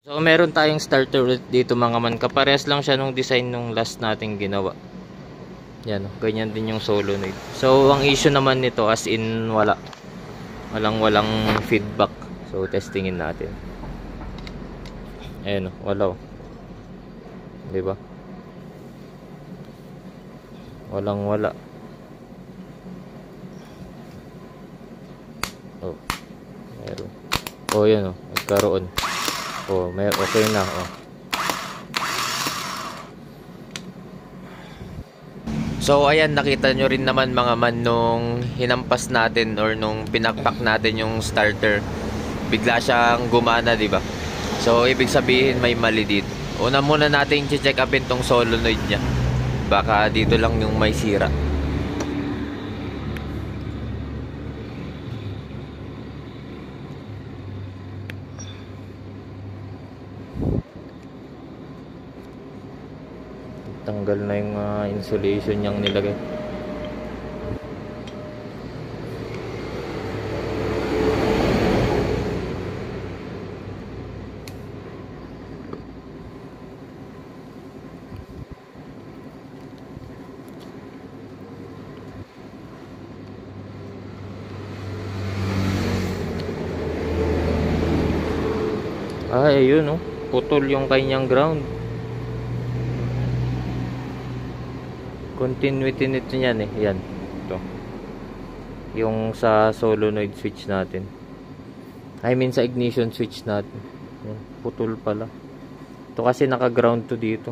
So meron tayong starter ulit dito mga man. Kaparehas lang siya nung design nung last nating ginawa. Yan, ganyan din yung solenoid. So ang issue naman nito as in walang feedback. So testingin natin. Ayan, wala. 'Di ba? Wala. Oh, meron. Oh, yan oh, nagkaroon. Oh, may okay na oh. So ayan, nakita nyo rin naman mga man nung hinampas natin or nung pinakpak natin yung starter. Bigla siyang gumana, 'di ba? So ibig sabihin may mali dito. Una muna natin i-check upin tong solenoid niya. Baka dito lang yung may sira. Tanggal na yung insulation niyang nilagay. Ayun oh, putol yung kanyang ground. Continuity nito niyan eh, yan. Ito. Yung sa solenoid switch natin. I mean sa ignition switch natin. Yan, putol pala. Ito kasi naka-ground to dito.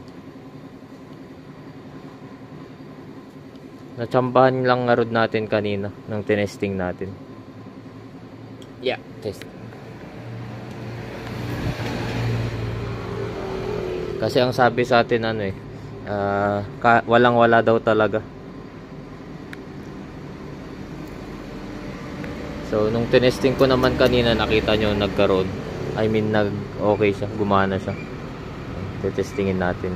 Natsambahan lang nga rod natin kanina nang tinesting natin. Yeah, test. Kasi ang sabi sa atin ano eh, walang-wala daw talaga. So nung tinesting ko naman kanina, nakita nyo nagkaroon. I mean okay siya, gumana siya. Tetestingin natin.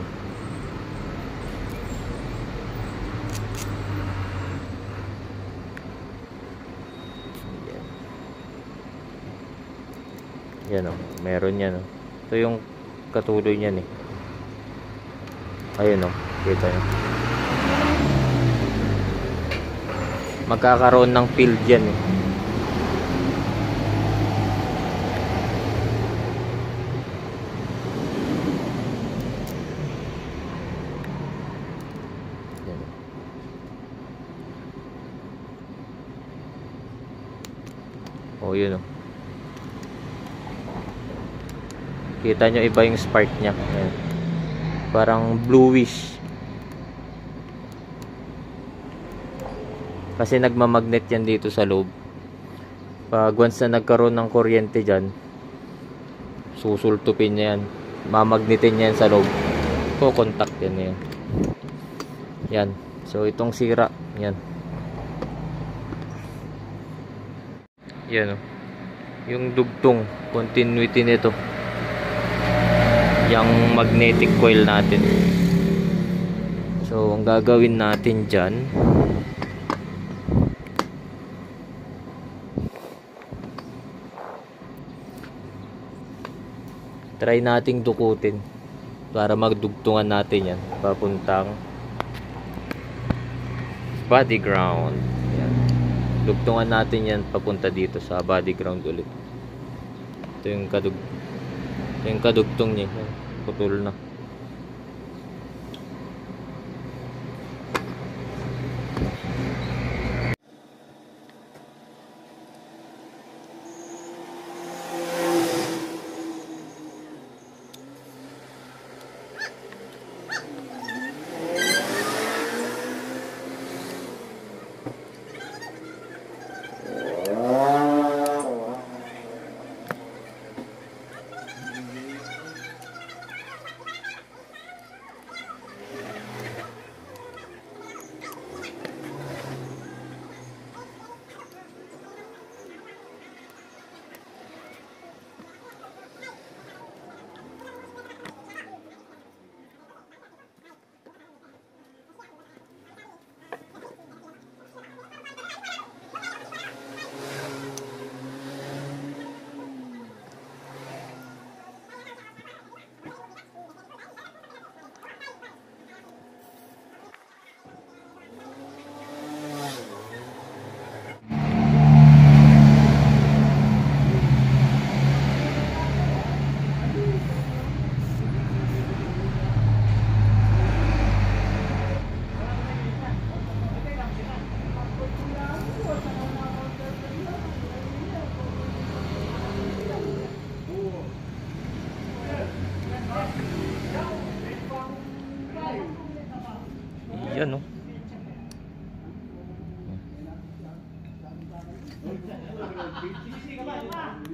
Yan oh, meron yan oh. Ito yung katuloy niyan eh. Ayun oh, kita nyo. Magkakaroon ng field yan eh. Yan. Oh, yun oh. Kita nyo iba yung spark nya. Ayan. Parang bluish. Kasi nagmamagnet yan dito sa loob. Pag once na nagkaroon ng kuryente dyan, susultupin niya yan. Mamagnetin niya yan sa loob. Contact yan yan. Yan. So itong sira. Yan. Yan o. Yung dugtong. Continuity nito. Yung magnetic coil natin. So ang gagawin natin dyan, try nating dukutin para magdugtungan natin yan papuntang body ground. Yan. Dugtungan natin yan papunta dito sa body ground ulit. Ito yung kadugtong niya. Putol na.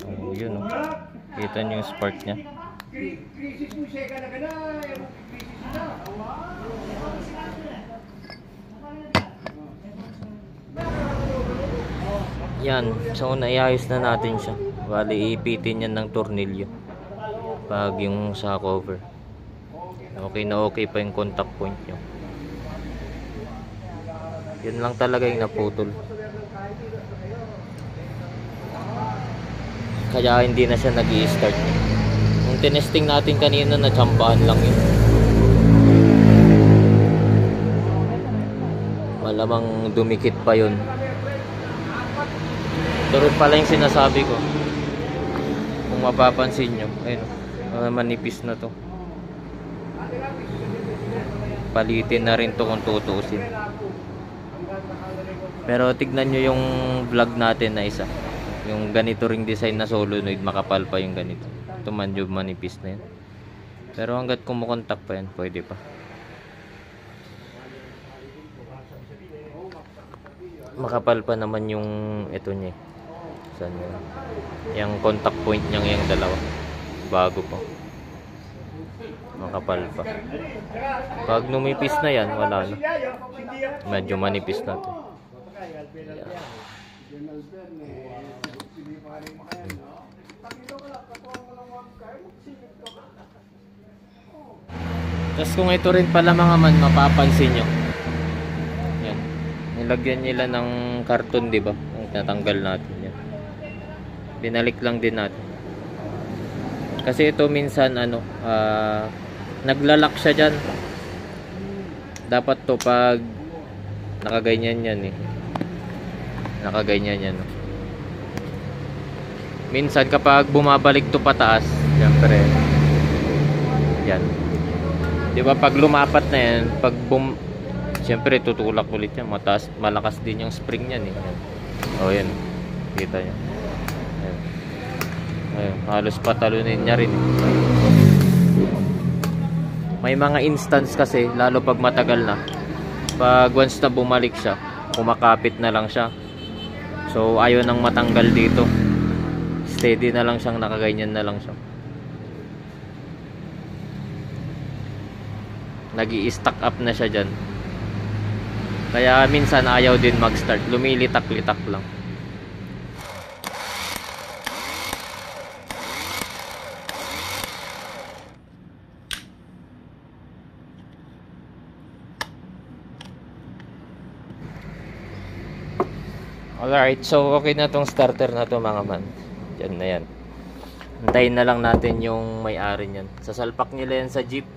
Oh, yun oh. Kita nyo yung spark niya. Yan, so naiayos na natin siya. Bali, ipitin yan ng tornilyo pag yung sa cover. Okay na okay pa yung contact point nyo. Yun lang talaga yung naputol. Kaya hindi na siya nag-i-start. Yung tinesting natin kanina, natsambahan lang yun. Malamang dumikit pa yun. Ito rin pala yung sinasabi ko. Kung mapapansin nyo, ayun, manipis na to. Palitin na rin to kung tutuusin. Pero tignan nyo yung vlog natin na isa. Yung ganito ring design na solenoid, makapal pa yung ganito. Ito medyo manipis na yun. Pero hanggat kumukontak pa yan, pwede pa. Makapal pa naman yung ito niya. Saan yun? Yung contact point niya yung dalawa. Bago pa. Makapal pa. Pag numipis na yan, wala na. Medyo manipis na to. Yeah. Tapos kung ito rin pala mga man, mapapansin nyo. Yan. Nilagyan nila ng karton, di ba? Natanggal natin yan. Binalik lang din natin. Kasi ito minsan naglalak siya dyan. Dapat to pag nakaganyan yan eh. Nakaganyan yan. Minsan kapag bumabalik to pataas, syempre yan. 'Di ba pag lumapat na yan, syempre tutulak ulit yan, mataas, malakas din yung spring niyan eh. Yan. Oh, yan. Kita niyo. Yan. Ayun, halos patalunin niya rin. May mga instance kasi, lalo pag matagal na, pag once na bumalik siya, kumakapit na lang siya. So ayaw nang matanggal dito. Steady na lang siyang nakaganyan na lang siya. Nag-i-stack up na siya dyan. Kaya minsan ayaw din mag-start. Lumilitak-litak lang. Alright, so okay na tong starter na to mga man. Yan na yan. Antayin na lang natin yung may-ari niyan. Sasalpak nila yan sa jeep.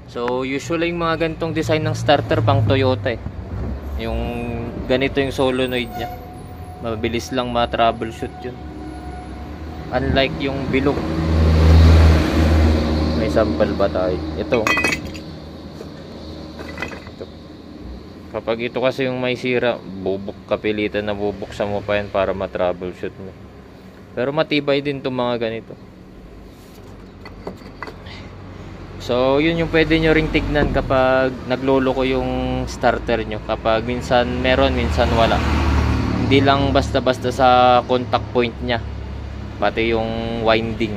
So usually yung mga ganitong design ng starter pang Toyota eh. Yung ganito yung solenoid niya. Mabilis lang ma-troubleshoot yun. Unlike yung bilog. May sample ba tayo? Ito. Kapag ito kasi yung may sira, kapilitan na bubuksan mo pa yan para ma-troubleshoot mo. Pero matibay din itong mga ganito. So yun yung pwede nyo ring tignan kapag nagloloko yung starter nyo. Kapag minsan meron, minsan wala. Hindi lang basta-basta sa contact point nya, pati yung winding.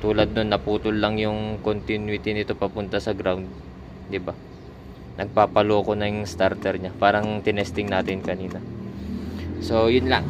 Tulad nun, naputol lang yung continuity nito papunta sa ground, diba? Nagpapaloko na yung starter nya. Parang tinesting natin kanina. So yun lang.